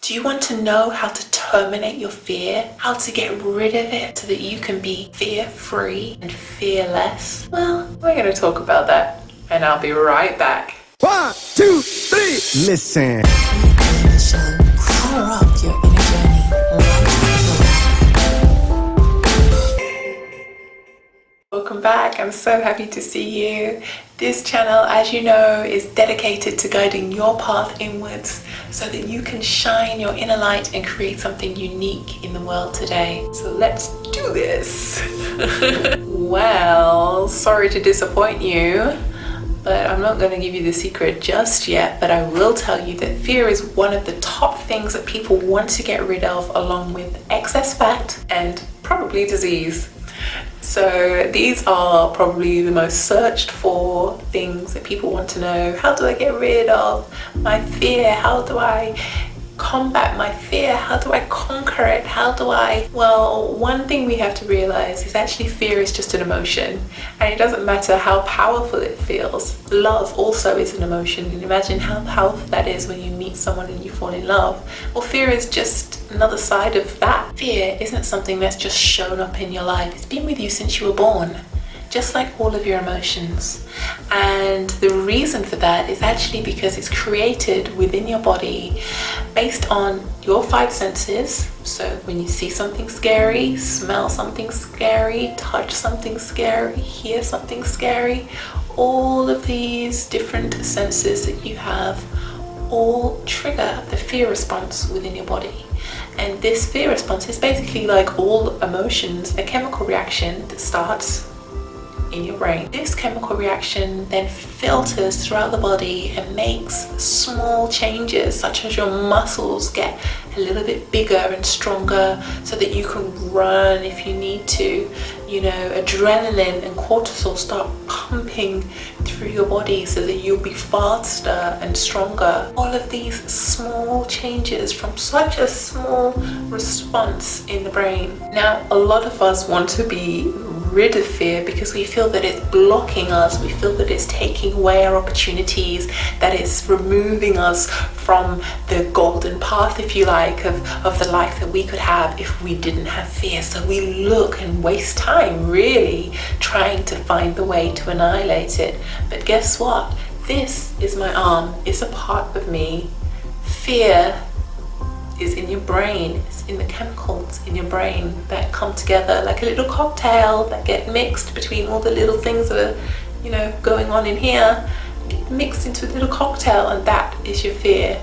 Do you want to know how to terminate your fear? How to get rid of it so that you can be fear-free and fearless? Well, we're going to talk about that, and I'll be right back. 1, 2, 3, listen. Ava Show. Power up your inner journey. Welcome back. I'm so happy to see you. This channel, as you know, is dedicated to guiding your path inwards so that you can shine your inner light and create something unique in the world today. So let's do this. Well, sorry to disappoint you, but I'm not going to give you the secret just yet, but I will tell you that fear is one of the top things that people want to get rid of, along with excess fat and probably disease. So these are probably the most searched for things that people want to know. How do I get rid of my fear? How do I combat my fear? How do I conquer it? Well, one thing we have to realize is actually fear is just an emotion, and it doesn't matter how powerful it feels. Love also is an emotion, and imagine how powerful that is when you meet someone and you fall in love. Well, fear is just another side of that. Fear isn't something that's just shown up in your life. It's been with you since you were born, just like all of your emotions. And the reason for that is actually because it's created within your body based on your 5 senses. So when you see something scary, smell something scary, touch something scary, hear something scary, all of these different senses that you have all trigger the fear response within your body. And this fear response is basically, like all emotions, a chemical reaction that starts in your brain. This chemical reaction then filters throughout the body and makes small changes, such as your muscles get a little bit bigger and stronger so that you can run if you need to. You know, adrenaline and cortisol start pumping through your body so that you'll be faster and stronger. All of these small changes from such a small response in the brain. Now, a lot of us want to be rid of fear because we feel that it's blocking us, we feel that it's taking away our opportunities, that it's removing us from the golden path, if you like, of the life that we could have if we didn't have fear. So we look and waste time really trying to find the way to annihilate it. But guess what? This is my arm, it's a part of me. Fear is in your brain, it's in the chemicals in your brain that come together like a little cocktail that get mixed between all the little things that are, you know, going on in here, get mixed into a little cocktail, and that is your fear.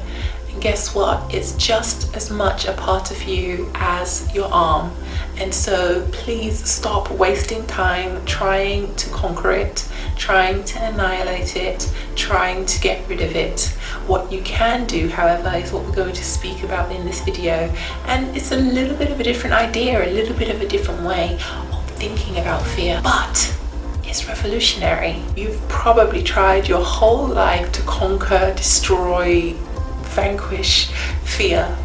And guess what? It's just as much a part of you as your arm. And so please stop wasting time trying to conquer it, trying to annihilate it, trying to get rid of it. What you can do, however, is what we're going to speak about in this video. And it's a little bit of a different idea, a little bit of a different way of thinking about fear, but it's revolutionary. You've probably tried your whole life to conquer, destroy, vanquish fear,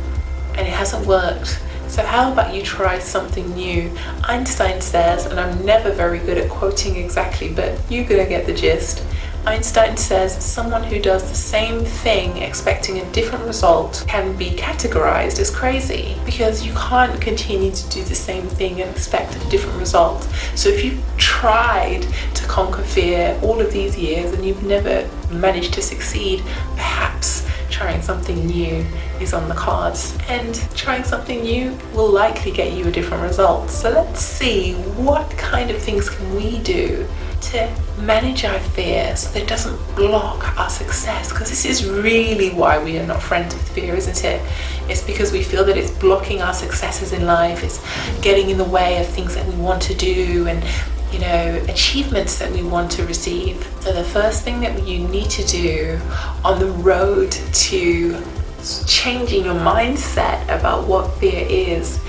and it hasn't worked. So how about you try something new? Einstein says, and I'm never very good at quoting exactly, but you're gonna get the gist. Einstein says someone who does the same thing expecting a different result can be categorized as crazy, because you can't continue to do the same thing and expect a different result. So if you've tried to conquer fear all of these years and you've never managed to succeed, perhaps trying something new is on the cards, and trying something new will likely get you a different result. So let's see, what kind of things can we do to manage our fear so that it doesn't block our success? Because this is really why we are not friends with fear, isn't it? It's because we feel that it's blocking our successes in life, it's getting in the way of things that we want to do and, you know, achievements that we want to receive. So the first thing that you need to do on the road to changing your mindset about what fear is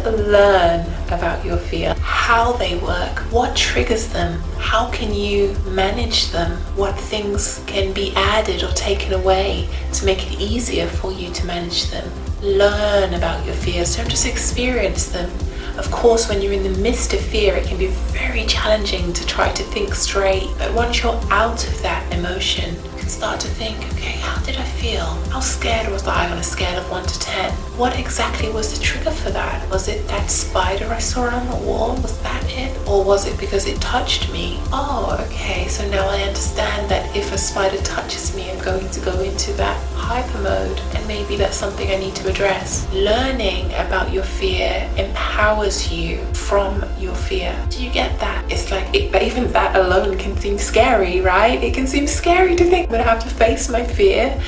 learn about your fear, how they work, what triggers them, how can you manage them, what things can be added or taken away to make it easier for you to manage them. Learn about your fears, don't just experience them. Of course, when you're in the midst of fear, it can be very challenging to try to think straight, but once you're out of that emotion, you can can start to think, okay, how did I feel? How scared was I on a scale of 1 to 10? What exactly was the trigger for that? Was it that spider I saw on the wall? Was that it? Or was it because it touched me? Oh, okay, so now I understand that if a spider touches me, I'm going to go into that hyper mode, and maybe that's something I need to address. Learning about your fear empowers you from your fear. Do you get that? It's like, even that alone can seem scary, right? It can seem scary to think that I have to face my fear.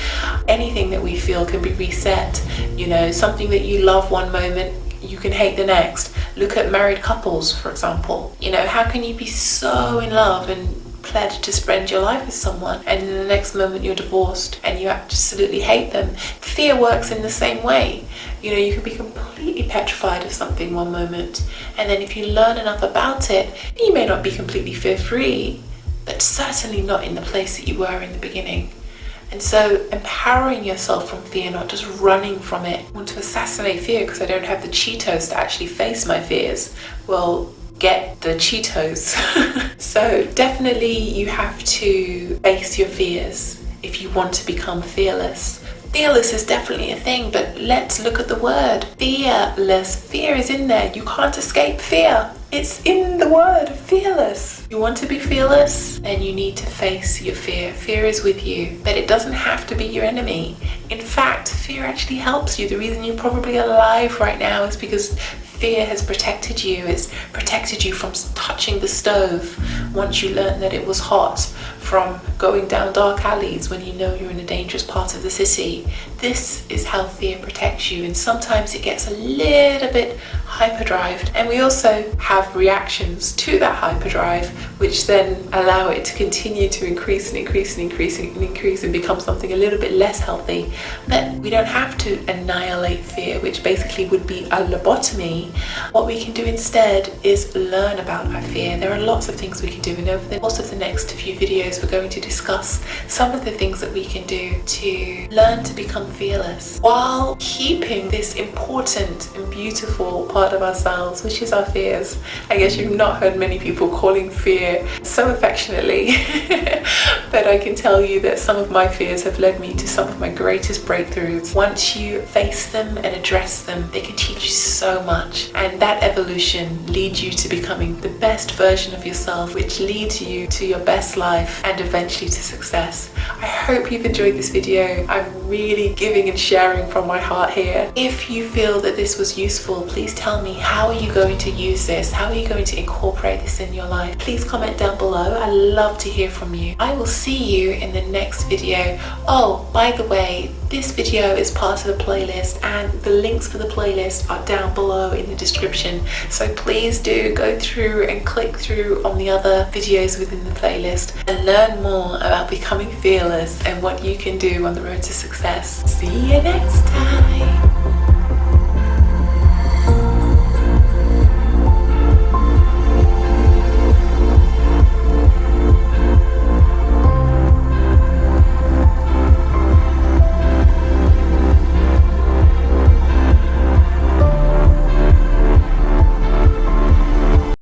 Anything that we feel can be reset. You know, something that you love one moment, you can hate the next. Look at married couples, for example. You know, how can you be so in love and pledged to spend your life with someone, and in the next moment you're divorced and you absolutely hate them? Fear works in the same way. You know, you can be completely petrified of something one moment, and then if you learn enough about it, you may not be completely fear-free, but certainly not in the place that you were in the beginning. And so empowering yourself from fear, not just running from it. I want to assassinate fear because I don't have the Cheetos to actually face my fears. Well, get the Cheetos. So definitely you have to face your fears if you want to become fearless. Fearless is definitely a thing, but let's look at the word fearless. Fear is in there. You can't escape fear. It's in the word fearless. You want to be fearless, then you need to face your fear. Fear is with you, but it doesn't have to be your enemy. In fact, fear actually helps you. The reason you're probably alive right now is because fear has protected you. It's protected you from touching the stove once you learned that it was hot, from going down dark alleys when you know you're in a dangerous part of the city. This is how fear protects you, and sometimes it gets a little bit hyperdrived, and we also have reactions to that hyperdrive which then allow it to continue to increase and increase and increase and increase and become something a little bit less healthy. But we don't have to annihilate fear, which basically would be a lobotomy. What we can do instead is learn about our fear. There are lots of things we can do, and over the course of the next few videos we're going to discuss some of the things that we can do to learn to become fearless while keeping this important and beautiful part of ourselves, which is our fears. I guess you've not heard many people calling fear so affectionately, but I can tell you that some of my fears have led me to some of my greatest breakthroughs. Once you face them and address them, they can teach you so much, and that evolution leads you to becoming the best version of yourself, which leads you to your best life and eventually to success. I hope you've enjoyed this video. I'm really giving and sharing from my heart here. If you feel that this was useful, please tell me, how are you going to use this? How are you going to incorporate this in your life? Please comment down below. I love to hear from you. I will see you in the next video. Oh, by the way, this video is part of a playlist, and the links for the playlist are down below in the description. So please do go through and click through on the other videos within the playlist and learn more about becoming fearless and what you can do on the road to success. See you next time.